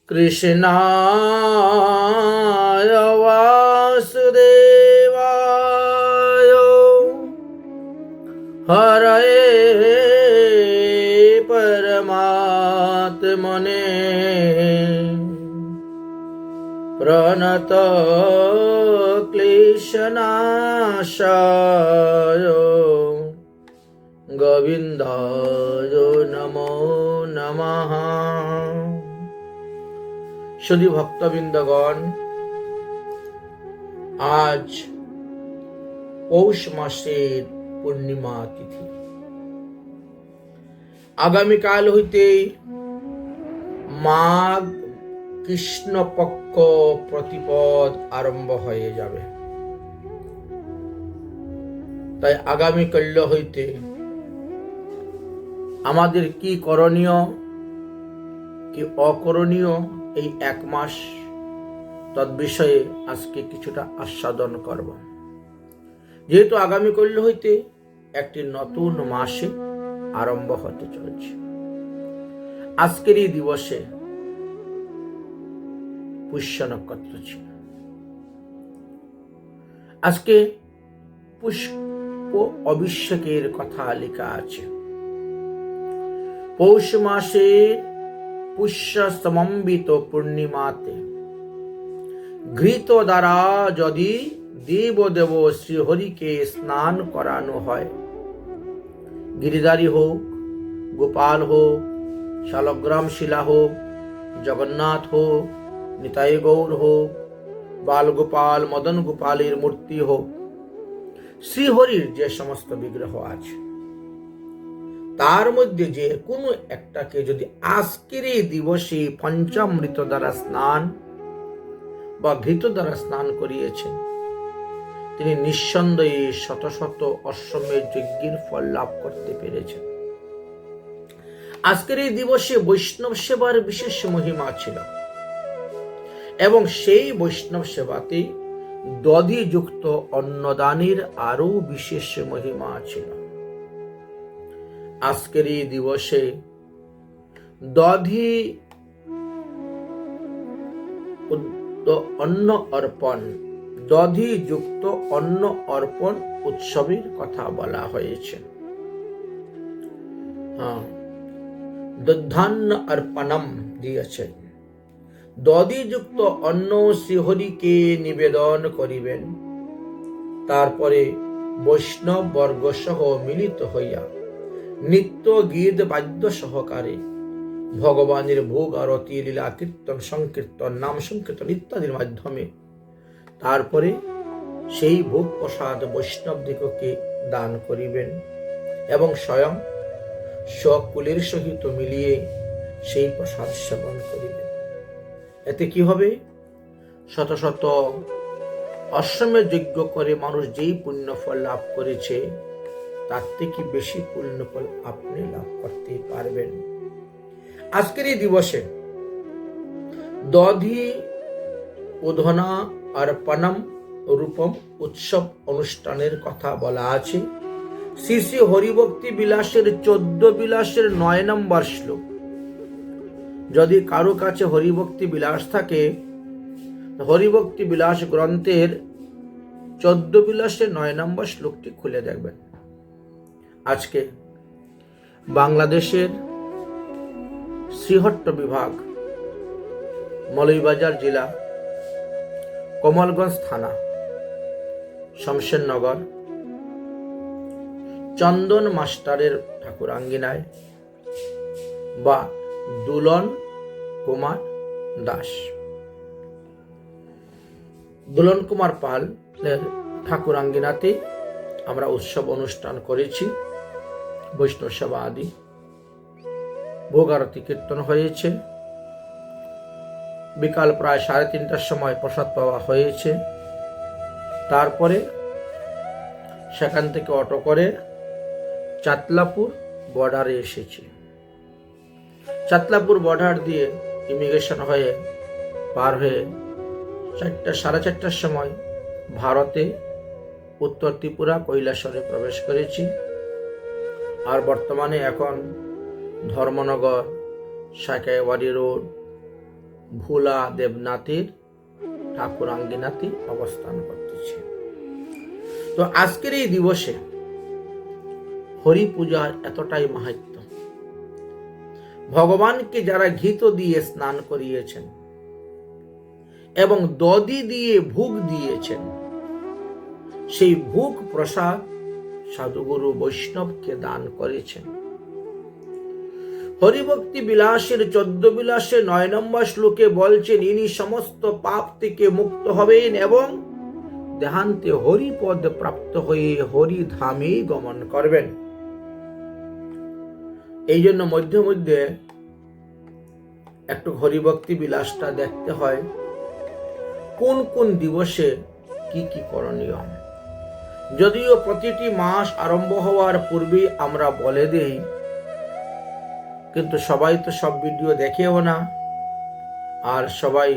কৃষ্ণায় বাসুদেবায় হরয়ে পরমাত্মনে প্রণত ক্লেশনাশায় গোবিন্দায় নমো নমঃ। শুধু ভক্তবৃন্দগণ, আজ পৌষ মাসের পূর্ণিমা তিথি। আগামীকাল হইতে মাঘ কৃষ্ণপক্ষ প্রতিপদ আরম্ভ হয়ে যাবে। তাই আগামীকাল হইতে আমাদের কি করণীয় কি অকরণীয় এই এক মাস তদ্বিষয়ে আজকে কিছুটা আস্বাদন করব। যেহেতু আগামীকাল হইতে একটি নতুন মাসে আরম্ভ হতে চলেছে। আজকের এই দিবসে পুষ্য নক্ষত্র ছিল। আজকে পুষ্প অভিষেকের কথা লেখা আছে। পৌষ মাসে পুষ্য সমন্বিত পূর্ণিমাতে ঘৃত দ্বারা যদি দেবদেব শ্রীহরিকে স্নান করানো হয়, গিরিধারী হোক, গোপাল হোক, শালগ্রাম শিলা হোক, জগন্নাথ হোক, নিতাই গৌর হোক, বালগোপাল মদন গোপালের মূর্তি হোক, শ্রীহরির যে সমস্ত বিগ্রহ আছে তার মধ্যে যে কোনো একটাকে যদি আজকের এই দিবসে পঞ্চামৃত দ্বারা স্নান বা ঘৃত দ্বারা স্নান করিয়েছেন, তিনি নিঃসন্দেহে শত শত অশ্বমেধ যজ্ঞের ফল লাভ করতে পেরেছেন। আজকের এই দিবসে বৈষ্ণব সেবার বিশেষ মহিমা ছিল এবং সেই বৈষ্ণব সেবাতে দধিযুক্ত অন্নদানের আরো বিশেষ মহিমা ছিল। আজকের এই দিবসে দধি অন্ন অর্পণ, দধিযুক্ত অন্ন অর্পণ উৎসবের কথা বলা হয়েছে। দধান্য অর্পণম দিয়েছে। দধিযুক্ত অন্ন শ্রীহরিকে নিবেদন করিবেন। তারপরে বৈষ্ণব বর্গ সহ মিলিত হইয়া নিত্য গীত বাদ্য সহকারে ভগবানের ভোগ আরতি লীলা কীর্তন সংকীর্তন নাম সংকীর্তন ইত্যাদির মাধ্যমে তারপরে সেই ভোগ প্রসাদ বৈষ্ণবদিগকে দান করিবেন এবং স্বয়ং স্বকুলের সহিত মিলিয়ে সেই প্রসাদ সেবন করিবেন। এতে কি হবে? শত শত অশ্বমেধ যজ্ঞ করে মানুষ যেই পুণ্যফল লাভ করেছে তার থেকে বেশি পুণ্যফল আপনি লাভ করতে পারবেন। আজকের এই দিবসে দধি উধনা অর্পণম রূপম উৎসব অনুষ্ঠানের কথা বলা আছে। শ্রী শ্রী হরিভক্তি বিলাসের 14 বিলাসের 9 নম্বর শ্লোক। যদি কারো কাছে হরিভক্তি বিলাস থাকে, হরিভক্তি বিলাস গ্রন্থের 14 বিলাসের 9 নম্বর শ্লোকটি খুলে দেখবেন। আজকে বাংলাদেশের শ্রীহট্ট বিভাগ, মৌলভীবাজার জেলা, কমলগঞ্জ থানা, শমশেরনগর, চন্দন মাস্টারের ঠাকুরাঙ্গিনায় বা দুলন কুমার দাস, দুলন কুমার পালের ঠাকুরাঙ্গিনাতে আমরা উৎসব অনুষ্ঠান করেছি। বৈষ্ণব সেবা আদি ভোগ আরতি কীর্তন হয়েছে। বিকাল প্রায় 3:30টার সময় প্রসাদ পাওয়া হয়েছে। তারপরে সেখান থেকে অটো করে চাতলাপুর বর্ডারে এসেছি। চাতলাপুর বর্ডার দিয়ে ইমিগ্রেশন হয়ে পার হয়ে 4:30টার সময় ভারতে উত্তর ত্রিপুরা কৈলাসরে প্রবেশ করেছি। আর বর্তমানে এখন ধর্মনগর, সাকাইবাড়ি রোড, ভোলা দেবনাথের ঠাকুরাঙ্গিনাতে অবস্থান করতেছে। তো আজকের এই দিবসে হরি পূজার এতটাই মাহাত্ম্য, ভগবানকে যারা ঘৃত দিয়ে স্নান করিয়েছেন এবং দধি দিয়ে ভোগ দিয়েছেন, সেই ভোগ প্রসাদ সাধুগুরু বৈষ্ণবকে দান করেছেন। হরিভক্তি বিলাসের 14 বিলাসে 9 নম্বর শ্লোকে বলছেন, ইনি সমস্ত পাপ থেকে মুক্ত হবেন এবং দেহান্তে হরিপদ প্রাপ্ত হয়ে হরিধামে গমন করবেন। এই জন্য মধ্যে মধ্যে একটু হরিভক্তি বিলাসটা দেখতে হয়, কোন কোন দিবসে কি কি করণীয়। যদিও প্রতিটি মাস আরম্ভ হওয়ার পূর্বে আমরা বলে দেই, কিন্তু সবাই তো সব ভিডিও দেখেও না, আর সবাই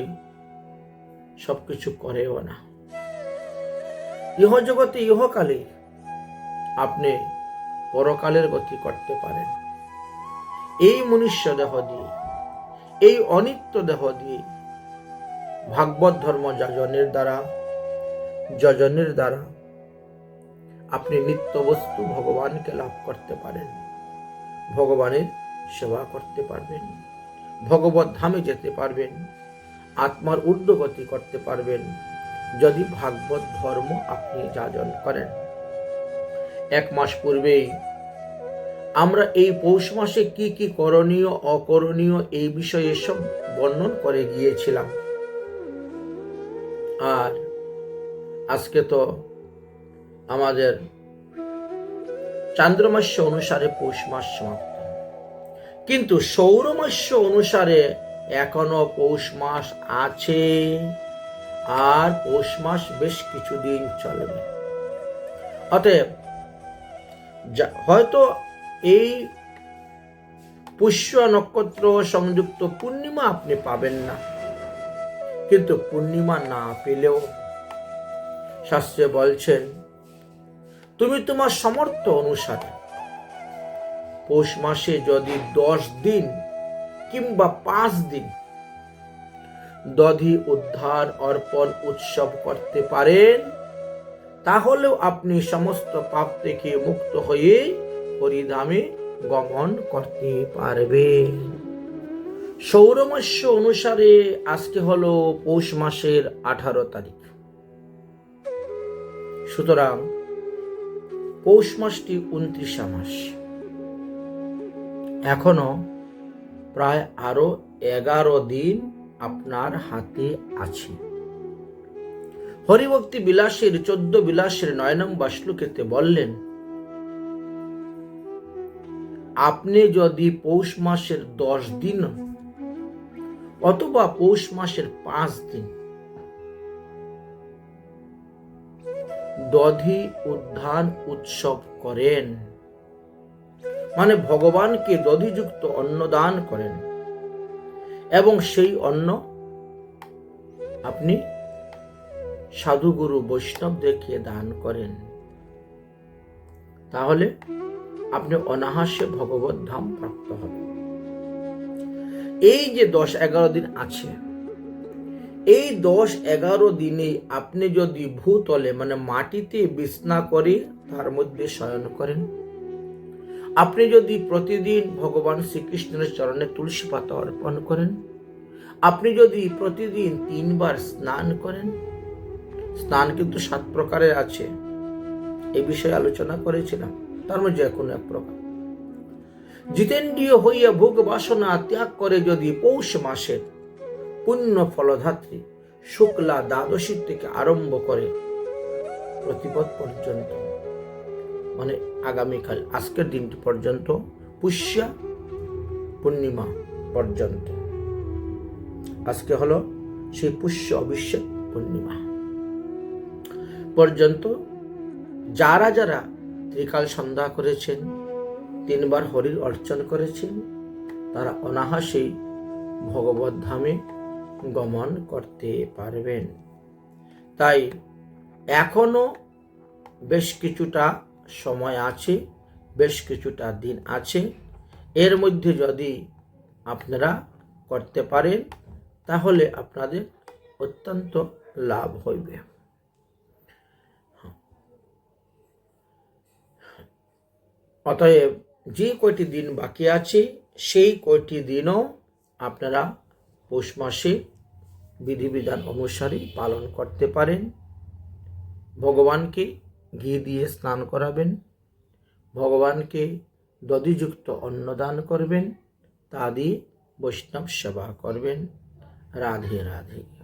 সবকিছু করেও না। ইহজগতে ইহকালে আপনি পরকালের গতি করতে পারেন এই মনুষ্য দেহ দিয়ে, এই অনিত্য দেহ দিয়ে। ভাগবত ধর্ম যজনের দ্বারা আপনি নিত্য বস্তু ভগবানকে লাভ করতে পারেন, ভগবানের সেবা করতে পারবেন, ভগবত ধামে যেতে পারবেন, আত্মার ঊর্ধ্বগতি করতে পারবেন যদি ভাগবত ধর্ম আপনি যাজন করেন। 1 মাস পূর্বেই আমরা এই পৌষ মাসে কি কি করণীয় অকরণীয় এই বিষয়ে সব বর্ণন করে গিয়েছিলাম। আর আজকে তো আমাদের চান্দ্রমাস্য অনুসারে পৌষ মাস সমাপ্ত, কিন্তু সৌরমাস্য অনুসারে এখনো পৌষ মাস আছে, আর পৌষ মাস বেশ কিছুদিন চলবে। অতএব হয়তো এই পুষ্য নক্ষত্র সংযুক্ত পূর্ণিমা আপনি পাবেন না, কিন্তু পূর্ণিমা না পেলেও শাস্ত্রে বলছেন, তুমি তোমার সামর্থ্য অনুসারে পৌষ মাসে যদি 10 দিন কিংবা 5 দিন দধি উদ্ধার অর্পণ উৎসব করতে পারেন, তাহলেও আপনি সমস্ত পাপ থেকে মুক্ত হয়ে হরিধামে গমন করতে পারবেন। সৌরমাস্য অনুসারে আজকে হলো পৌষ মাসের 18 তারিখ। সুতরাং পৌষ মাসটি 29 মাস, এখনো প্রায় আরো 11 দিন আপনার হাতে আছে। হরিভক্তি বিলাসের 14 বিলাসের 9 নম্বর শ্লোকেতে বললেন, আপনি যদি পৌষ মাসের 10 দিন অথবা পৌষ মাসের 5 দিন দধি উদ্ধান উৎসব করেন, মানে ভগবানকে দধিযুক্ত অন্ন দান করেন এবং সেই অন্ন আপনি সাধুগুরু বৈষ্ণবদেরকে দান করেন, তাহলে আপনি অনায়াসে ভগবত ধাম প্রাপ্ত হবেন। এই যে 10-11 দিন আছে, এই 10-11 দিনে আপনি যদি ভূতলে মানে মাটিতে বিছনা করে তার মধ্যে শয়ন করেন, আপনি যদি প্রতিদিন ভগবান শ্রীকৃষ্ণের চরণে তুলসী পাতা অর্পণ করেন, আপনি যদি প্রতিদিন 3 বার স্নান করেন, স্নান কিন্তু 7 প্রকারের আছে, এই বিষয়ে আলোচনা করেছিলাম, তার মধ্যে কোনো এক প্রকার। জিতেন্দ্রিয় হইয়া ভোগ বাসনা ত্যাগ করে যদি পৌষ মাসের পুণ্য ফলধাত্রী শুক্লা দ্বাদশী থেকে আরম্ভ করে প্রতিপদ পর্যন্ত, মানে আগামীকাল আজকের দিনটি পর্যন্ত, পুষ্যা পূর্ণিমা পর্যন্ত, আজকে হলো সেই পুষ্য অভিষেক পূর্ণিমা পর্যন্ত যারা যারা ত্রিকাল সন্ধ্যা করেছেন, 3 বার হরির অর্চন করেছেন, তারা অনায়াসেই ভগবত ধামে গমন করতে পারবেন। তাই এখনো বেশ কিছুটা সময় আছে, বেশ কিছুটা দিন আছে, এর মধ্যে যদি আপনারা করতে পারেন তাহলে আপনাদের অত্যন্ত লাভ হইবে। অতএব যে কয়টি দিন বাকি আছে সেই কয়টি দিনও আপনারা পৌষ মাসে বিধিবিধান অনুসারে পালন করতে পারেন। ভগবানকে ঘি দিয়ে স্নান করাবেন, ভগবানকে দধিযুক্ত অন্নদান করবেন, তা দিয়ে বৈষ্ণব সেবা করবেন। রাধে রাধে।